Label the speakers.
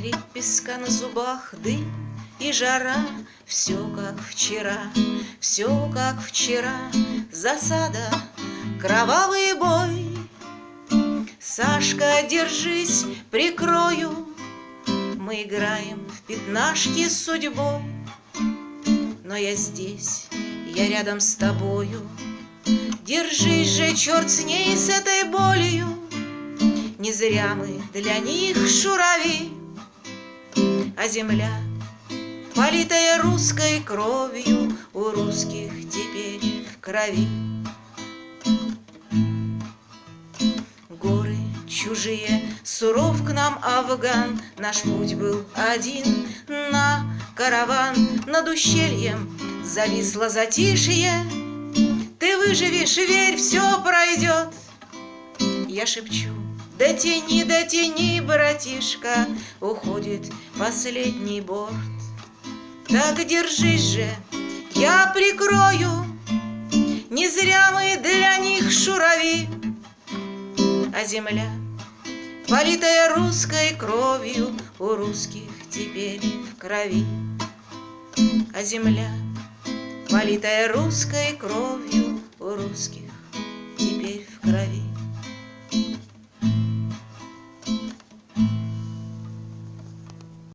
Speaker 1: Скрип песка на зубах, дым и жара. Все как вчера, все как вчера. Засада, кровавый бой. Сашка, держись, прикрою. Мы играем в пятнашки с судьбой. Но я здесь, я рядом с тобою. Держись же, черт с ней, с этой болью. Не зря мы для них шурави, а земля, политая русской кровью, у русских теперь в крови. Горы чужие, суров к нам Афган. Наш путь был один на караван. Над ущельем зависло затишье. Ты выживешь, верь, все пройдет. Я шепчу: дотяни, братишка, уходит последний борт. Так держись же, я прикрою. Не зря мы для них шурави, а земля, политая русской кровью, у русских теперь в крови. А земля, политая русской кровью, у русских теперь в крови.